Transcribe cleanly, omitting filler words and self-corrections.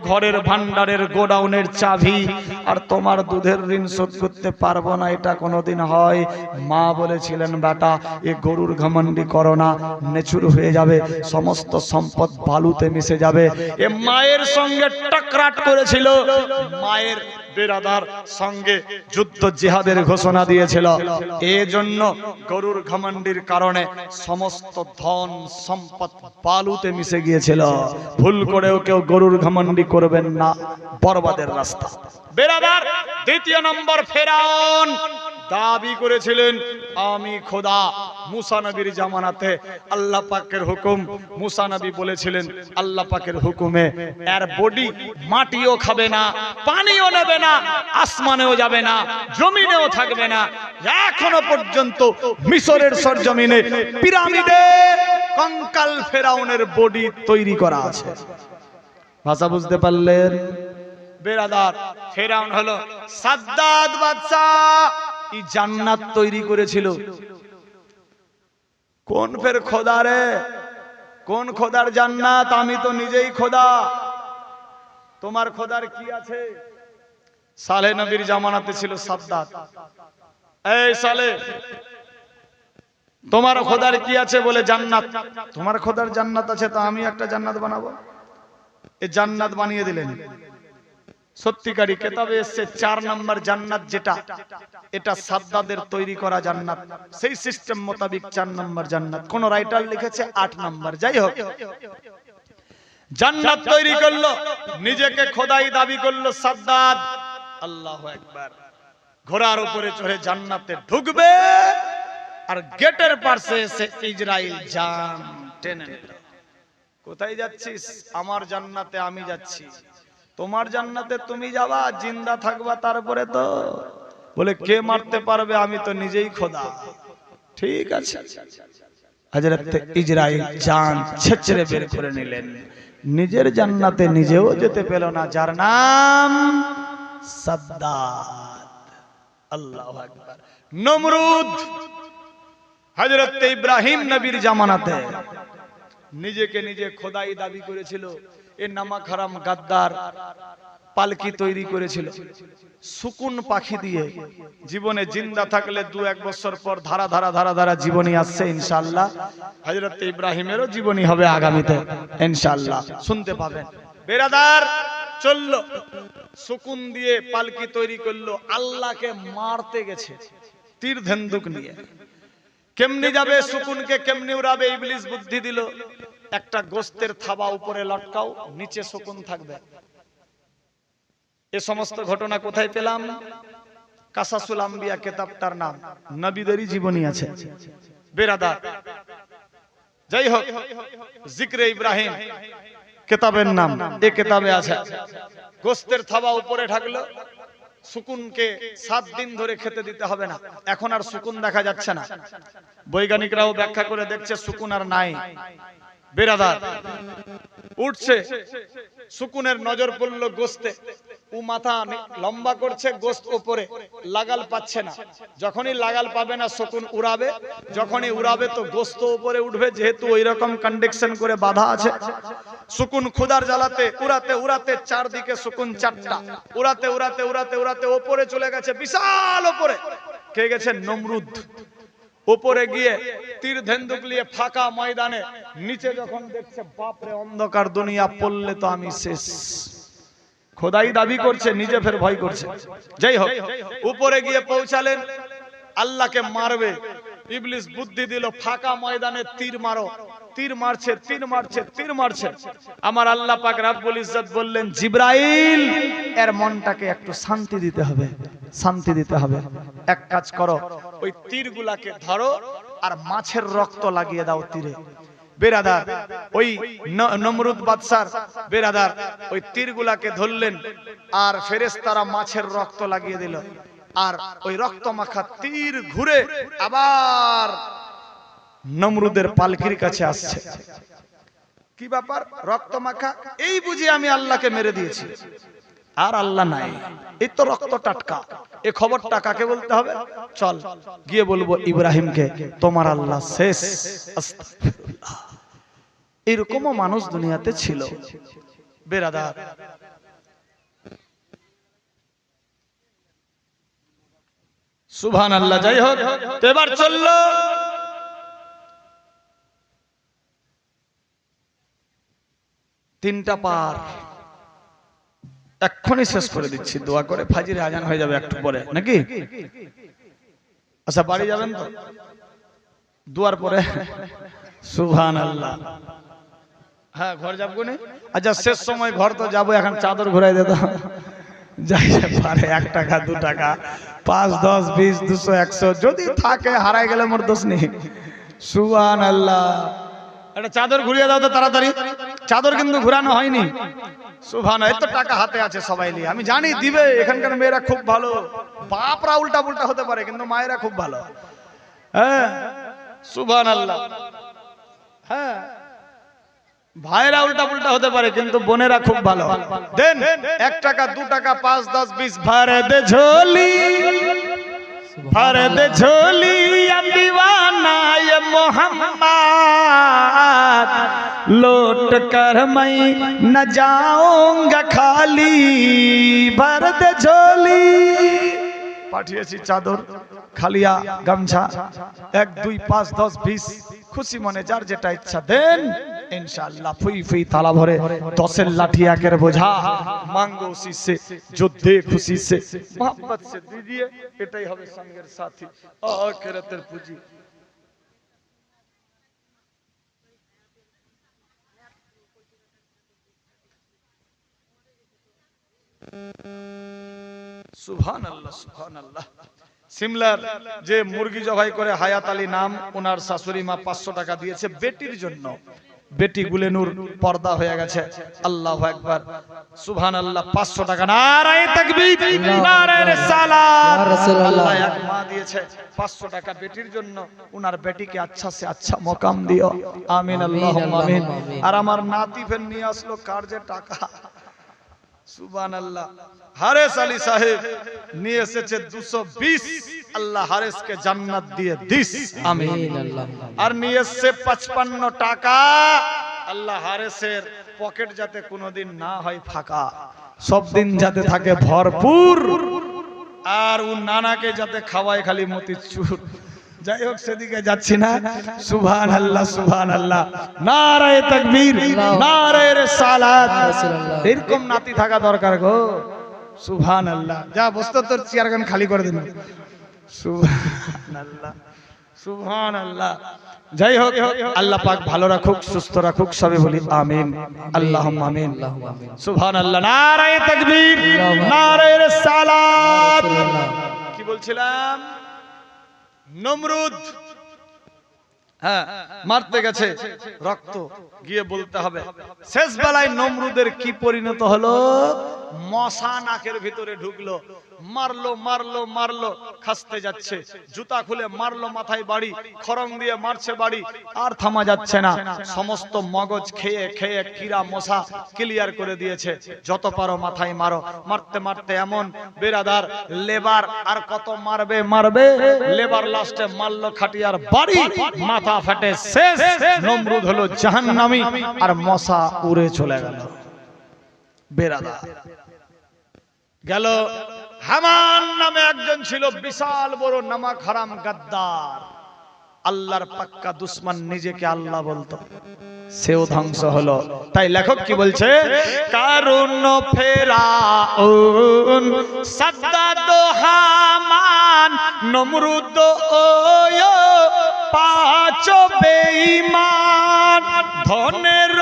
ঘরের ভান্ডারের গোডাউনের চাবি, আর তোমার দুধের ঋণ শোধ করতে পারবো না, এটা কোনোদিন হয়? মা বলেছিলেন, বেটা এ গরুর ঘমন্ডি করো না, নেচুর হয়ে যাবে, সমস্ত সম্পদ বালুতে মিশে যাবে। এ মায়ের সঙ্গে টাকরাট করেছিল, মায়ের বেরাদার সঙ্গে যুদ্ধ জিহাদের ঘোষণা দিয়েছিল। এজন্য গরুর ঘমন্ডির কারণে সমস্ত ধন সম্পদ বালুতে মিশে গিয়েছিল। ভুল করেও কেউ গরুর ঘমন্ডি করবেন না, বরবাদের রাস্তা। বেরাদার, দ্বিতীয় নম্বর, ফেরাউন দাবি করেছিলেন আমি খোদা। মুসা নবীর জামানাতে আল্লাহ পাকের হুকুম, মুসা নবী বলেছিলেন আল্লাহ পাকের হুকুমে এর বডি মাটিও খাবে না, পানিও নেবে না, আসমানেও যাবে না, জমিনেও থাকবে না। এখনো পর্যন্ত মিশরের সরজমিনে পিরামিডে কঙ্কাল ফেরাউনের বডি তৈরি করা আছে। ভাষা বুঝতে পারলেন? বেরাদার, ফেরাউন হলো সাদ্দাদ বাদশাহ, এই জান্নাত তৈরি করেছিল। কোন ফের খোদা রে? কোন খোদার জান্নাত? আমি তো নিজেই খোদা। তোমার খোদার কি আছে? সালেহ নবীর জামানাতে ছিল সাদ্দাদ। এই সালেহ, তোমার খোদার কি আছে? বলে জান্নাত। তোমার খোদার জান্নাত আছে, তো আমি একটা জান্নাত বানাবো। এই জান্নাত বানিয়ে দিলেন। সত্যিকারী কেতাবে এসেছে 4 নম্বর জান্নাত যেটা, এটা সাদ্দাদের তৈরি করা জান্নাত। সেই সিস্টেম মোতাবেক 4 নম্বর জান্নাত। কোন রাইটার লিখেছে 8 নম্বর। যাই হোক, জান্নাত তৈরি করলো, নিজেকে খোদাই দাবি করলো সাদ্দাদ। আল্লাহু আকবার। ঘোড়ার উপরে চড়ে জান্নাতে ঢুকবে, আর গেটের পাশে এসে ইসরাইল জান টেনে নিল। কোথায় যাচ্ছিস? আমার জান্নাতে আমি যাচ্ছি। তোমার জান্নাতে তুমি যাবা, জিন্দা থাকবা তারপরে তো। বলে কে মারতে পারবে? আমি তো নিজেই খোদা। ঠিক আছে। হযরত ইসরাইল জান ছেঁচড়ে বের করে নিলেন। নিজের জান্নাতে নিজেও যেতে পেল না, যার নাম সাদ্দাদ। আল্লাহু আকবার। নমরুদ হযরত ইব্রাহিম নবীর জামানাতে নিজেকে নিজে খোদাই দাবি করেছিল। এ নামাক হারাম গাদ্দার পালকি তৈরি করেছিল সুকুন পাখি দিয়ে। জীবনে জিন্দা থাকলে 2-1 বছর পর ধারা ধারা ধারা ধারা জীবনী আসছে ইনশাআল্লাহ। হযরত ইব্রাহিমেরও জীবনী হবে আগামীতে ইনশাআল্লাহ, শুনতে পাবেন। বেরাদার, চললো সুকুন দিয়ে পালকি তৈরি করলো। আল্লাহকে মারতে গেছে তীর ধনুক নিয়ে। কেমনি যাবে সুকুনকে, কেমনি উড়াবে? ইবলিস বুদ্ধি দিল, একটা গোস্তের থাবা উপরে লটকাও, নিচে সুকুন থাকবে। এ সমস্ত ঘটনা কোথায় পেলাম? কাসাসুল আম্বিয়া কিতাবটার নাম, নবীদেরই জীবনী আছে। বেরাদার, যাই হোক, জিক্রে ইব্রাহিম কিতাবের নাম, এই কিতাবে আছে। গোস্তের থাবা উপরে ঢাকলো, সুকুনকে 7 দিন ধরে খেতে দিতে হবে না। এখন আর সুকুন দেখা যাচ্ছে না। বৈজ্ঞানিকরাও ব্যাখ্যা করে দেখছে সুকুন আর নাই। বেরাদার, উঠছে সুকুনের নজর পড়লো গোস্তে। ও মাথা লম্বা করছে, গোস্ত উপরে লাগাল পাচ্ছে না। যখনই লাগাল পাবে না সুকুন উড়াবে, যখনই উড়াবে তো গোস্ত উপরে উঠবে, যেহেতু ওই রকম কন্ডিশন করে বাধা আছে। সুকুন খুদার জ্বালাতে উড়াতে উড়াতে চারদিকে সুকুন চারটা, উড়াতে উড়াতে উড়াতে উড়াতে ওপরে চলে গেছে, বিশাল ওপরে। কে গেছে? নমরুদ। উপরে গিয়ে তীর ধনুক নিয়ে ফাঁকা ময়দানে নিচে যখন দেখছে, বাপরে অন্ধকার দুনিয়া, পড়লে তো আমি শেষ। খোদাই দাবি করছে, নিজে ফের ভয় করছে। যাই হোক, উপরে গিয়ে পৌঁছালেন, আল্লাহকে মারবে। ইবলিস বুদ্ধি দিল, ফাঁকা ময়দানে তীর মারো। তীর মারছে, তীর মারছে, তীর মারছে। আমার আল্লাহ পাক রব্বুল ইজ্জত বললেন, জিবরাইল, এর মনটাকে একটু শান্তি দিতে হবে, শান্তি দিতে হবে। এক কাজ করো, ওই তীরগুলাকে ধরো আর মাছের রক্ত লাগিয়ে দাও তীরে। বেরাদার, ওই নমরুদ বাদশার বেরাদার ওই তীরগুলাকে ধরলেন, আর ফেরেশতারা মাছের রক্ত লাগিয়ে দিল। আর ওই রক্ত মাখা তীর ঘুরে আবার নমরুদের পালকির কাছে আসছে। কি ব্যাপার? রক্ত মাখা, এই বুঝি আমি আল্লাহকে মেরে দিয়েছি। আর আল্লাহ নাই, এই তো রক্ত টাটকা। এই খবরটা কাকে বলতে হবে? চল গিয়ে বলবো ইব্রাহিমকে, তোমার আল্লাহ শেষ। এরকমও মানুষ দুনিয়াতে ছিল। বেরাদার, সুবহানাল্লাহ। যাই হোক, তো এবার চললো তিনটা পার, এক্ষুনি শেষ করে দিচ্ছি দোয়া করে, ফাজিরে আজান হয়ে যাবে একটু পরে নাকি? আচ্ছা বাড়ি যাবেন তো দুয়ার পরে? সুবহানাল্লাহ। হ্যাঁ ঘর যাবো না? আচ্ছা শেষ সময় ঘর তো যাবো, এখন চাদর ঘুরাই দে তো। যাই পারে 1 টাকা 2 টাকা 5 10 20 200 100 যদি থাকে, হারাই গেলে মোর দোষ নেই। সুবহানাল্লাহ। একটা চাদর ঘুরিয়ে দাও তো তাড়াতাড়ি। চাদর কিন্তু ঘুরানো হয়নি। সুবহানাল্লাহ। এত টাকা হাতে আছে সবাই নিয়ে, আমি জানি দিবে। এখানকার মেয়েরা খুব ভালো, বাপরা উল্টা পুল্টা হতে পারে কিন্তু মায়েরা খুব ভালো। হ্যাঁ সুবহানাল্লাহ। হ্যাঁ ভাইরা উল্টা পুল্টা হতে পারে কিন্তু বোনেরা খুব ভালো। দেন 1 টাকা 2 টাকা 5 10 20 ভরে দে ঝোলি, ভরে দে ঝোলি दीवाना ये मोहम्मद, लौट कर मैं न जाऊंगा खाली, भर दे झोली। পাঠিয়েছি চাদর, খালিয়া, গামছা, 1 2 5 10 20 খুশি মনে যার যেটা ইচ্ছা দেন इंशाअल्लाह। फुई फुई ताला भरे 10 लाठी आकर बोझा मांगो उसी से जो दे खुशी से, मोहब्बत से दीजिए, এটাই হবে সঙ্গের সাথী আখিরাতের পুঁজি। সুবহানাল্লাহ সুবহানাল্লাহ। সিমলার যে মুরগি জবাই করে হায়াত আলী নাম, ওনার শাশুড়ি মা 500 টাকা দিয়েছে বেটির জন্য। বেটি গুলেনুর পর্দা হয়ে গেছে। আল্লাহু আকবার সুবহানাল্লাহ। 500 টাকা। নারায়ে তাকবীর, নারায়ে রিসালাত। আল্লাহ এক মা দিয়েছে 500 টাকা বেটির জন্য, ওনার বেটিকে আচ্ছা সে আচ্ছা মকাম দিও, আমিন আল্লাহুম্মা আমিন। আর আমার নাতি ফের নিয়ে আসলো কার যে টাকা, সুবহানাল্লাহ। হারেস আলী সাহেব নিয়ে এসেছে 220, আল্লাহ হারেসকে জান্নাত দিয়ে দিস, আমিন। আর নিয়ে এসেছে 55 টাকা, আল্লাহ হারেসের পকেট যাতে কোনোদিন না হয় ফাঁকা, সব দিন যাতে থাকে ভরপুর, আর ও নানাকে যাতে খাওয়ায় খালি মতিচুর। যাই হোক সেদিকে যাচ্ছি না। সুবহানাল্লাহ সুবহানাল্লাহ। নারায়ে তাকবীর, নারায়ে রিসালাত। এরকম নাতি থাকা দরকার গো। সুবহানাল্লাহ। যা বসতো তোর চেয়ারখান খালি করে দিন। সুবহানাল্লাহ সুবহানাল্লাহ। যাই হোক আল্লাহ পাক ভালো রাখুক, সুস্থ রাখুক, সবে বলি আমিন আল্লাহুম্মা আমিন। সুবহানাল্লাহ। নারায়ে তাকবীর, নারায়ে রিসালাত। কি বলছিলাম? নমরুদ হ্যাঁ মারতে গেছে, রক্ত গিয়ে বলতে হবে। শেষ বেলায় নমরুদের কি পরিণত হলো? মশা নাকের ভিতরে ঢুকলো, মারলো মারলো মারলো, খাসতে যাচ্ছে, জুতা খুলে মারলো মাথায় বাড়ি, খড়ম দিয়ে মারছে বাড়ি, আর থামা যাচ্ছে না। সমস্ত মগজ খেয়ে খেয়ে কিরা মশা ক্লিয়ার করে দিয়েছে। যত পারো মাথায় মারো। মারতে মারতে এমন বেরাদার লেবার আর কত মারবে মারবে, লেবার লাস্টে মারলো খাটিয়ার বাড়ি, মাথা ফাটে শেষ। নমরুদ হলো জাহান্নামী আর মশা উড়ে চলে গেল। বেরাদার গেল। হামান নামে একজন ছিল, বিশাল বড় নামাক হারাম গাদ্দার, আল্লাহর পাক্কা দুশমন, নিজেকে আল্লাহ বলতো, সেও ধ্বংস হলো। তাই লেখক কি বলছে? কারুন ফেরাউন সাদ্দাদ হামান নমরুদ ওয় পাঁচ বেঈমান, ধনের